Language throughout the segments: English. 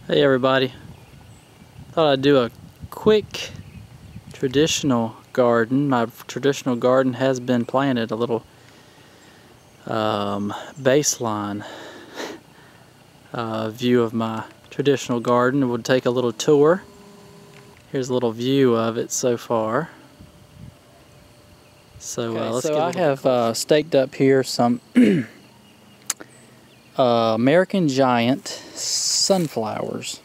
Hey everybody, thought I'd do a quick traditional garden. My traditional garden has been planted, a little baseline view of my traditional garden. We'll take a little tour. Here's a little view of it so far. So let's get I have staked up here some American Giant sunflowers,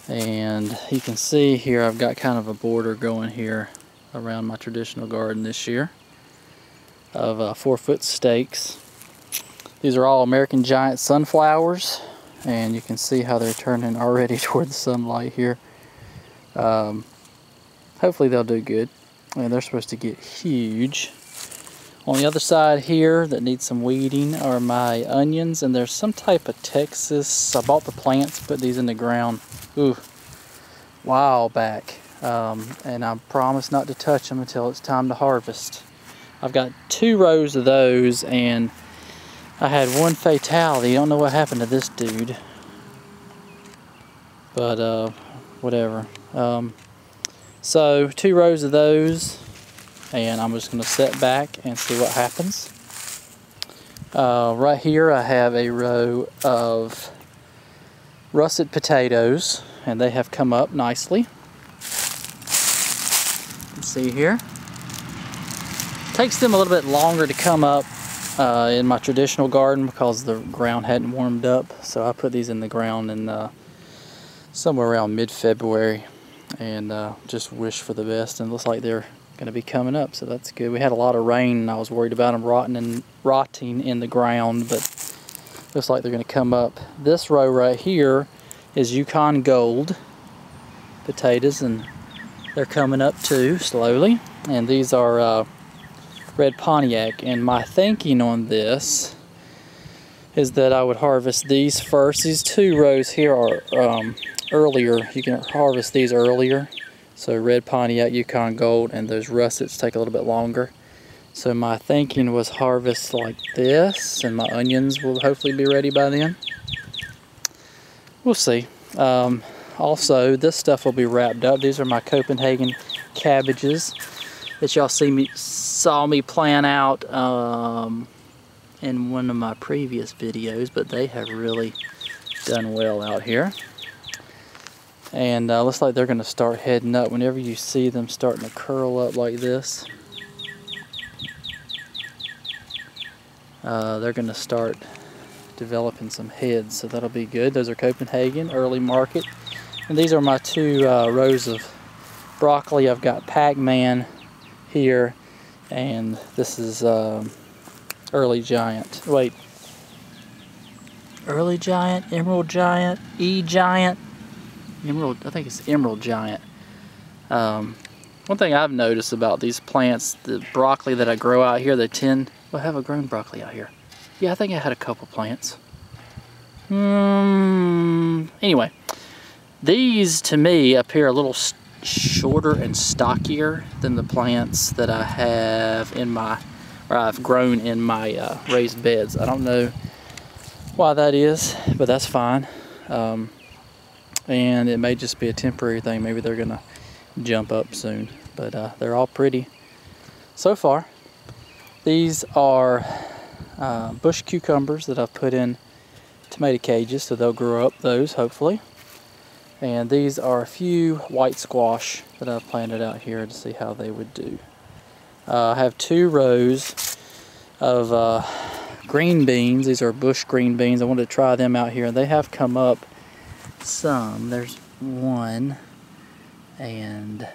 and you can see here I've got kind of a border going here around my traditional garden this year of 4-foot stakes. These are all American Giant sunflowers, and you can see how they're turning already toward the sunlight here. Hopefully they'll do good, and they're supposed to get huge. On the other side here that needs some weeding are my onions, and there's some type of Texas. I bought the plants, put these in the ground a while back, and I promised not to touch them until it's time to harvest. I've got 2 rows of those, and I had one fatality. I don't know what happened to this dude, but whatever. So 2 rows of those, and I'm just going to set back and see what happens. Right here I have a row of russet potatoes, and they have come up nicely. You can see here. Takes them a little bit longer to come up in my traditional garden because the ground hadn't warmed up, so I put these in the ground in somewhere around mid-February, and just wish for the best, and it looks like they're going to be coming up, so that's good. We had a lot of rain, and I was worried about them rotting in the ground, but looks like they're going to come up. This row right here is Yukon Gold potatoes, and they're coming up too slowly. And these are red Pontiac, and my thinking on this is that I would harvest these first. These 2 rows here are earlier. You can harvest these earlier. So red Pontiac, Yukon Gold, and those russets take a little bit longer. So my thinking was harvest like this, and my onions will hopefully be ready by then. We'll see. Also, this stuff will be wrapped up. These are my Copenhagen cabbages that y'all saw me plan out in one of my previous videos, but they have really done well out here. And looks like they're going to start heading up. Whenever you see them starting to curl up like this, they're going to start developing some heads, so that'll be good. Those are Copenhagen, early market. And these are my 2 rows of broccoli. I've got Pac-Man here, and this is early giant. Wait, early giant, emerald giant, E-giant. Emerald, I think it's Emerald Giant. One thing I've noticed about these plants, the broccoli that I grow out here, they tend, well, I have a grown broccoli out here. Yeah, I think I had a couple plants. Anyway, these to me appear a little shorter and stockier than the plants that I have in my, or I've grown in my raised beds. I don't know why that is, but that's fine. And it may just be a temporary thing. Maybe they're gonna jump up soon, but they're all pretty so far. These are bush cucumbers that I've put in tomato cages, so they'll grow up those hopefully. And these are a few white squash that I've planted out here to see how they would do. I have 2 rows of green beans. These are bush green beans. I wanted to try them out here, and they have come up some. There's one, and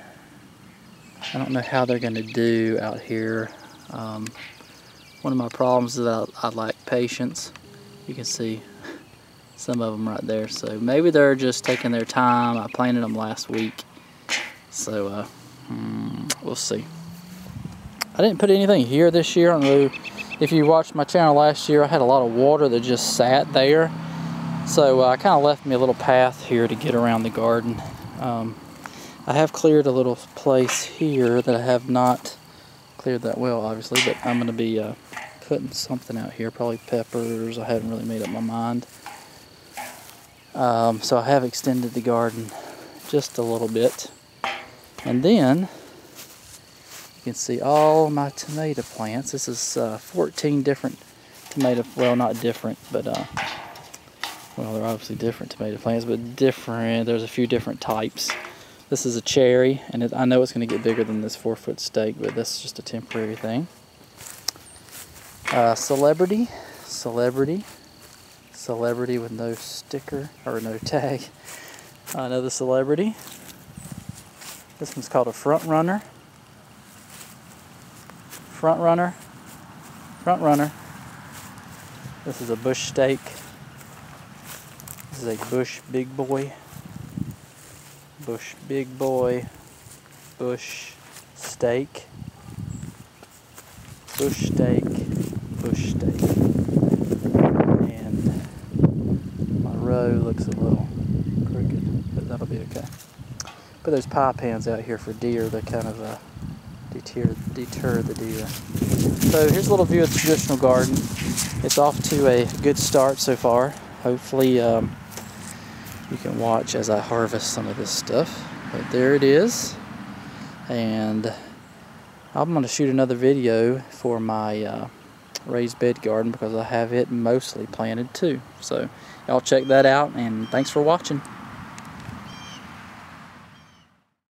I don't know how they're going to do out here. One of my problems is that I lack patience. You can see some of them right there, so maybe they're just taking their time. I planted them last week, so we'll see. I didn't put anything here this year. I don't know if you watched my channel last year. I had a lot of water that just sat there. So I kind of left me a little path here to get around the garden. I have cleared a little place here that I have not cleared that well, obviously, but I'm going to be putting something out here, probably peppers. I haven't really made up my mind. So I have extended the garden just a little bit. And then you can see all my tomato plants. This is 14 different tomato, well, not different, but well, they're obviously different tomato plants, but different. There's a few different types. This is a cherry, and I know it's going to get bigger than this 4-foot stake, but that's just a temporary thing. Celebrity with no sticker or no tag. Another celebrity. This one's called a front runner. Front runner. This is a bush stake. This is a bush big boy. Bush big boy. Bush stake. Bush stake. Bush stake. And my row looks a little crooked, but that'll be okay. Put those pie pans out here for deer. They kind of deter the deer. So here's a little view of the traditional garden. It's off to a good start so far. Hopefully you can watch as I harvest some of this stuff. But there it is. And I'm going to shoot another video for my raised bed garden because I have it mostly planted too. So y'all check that out, and thanks for watching.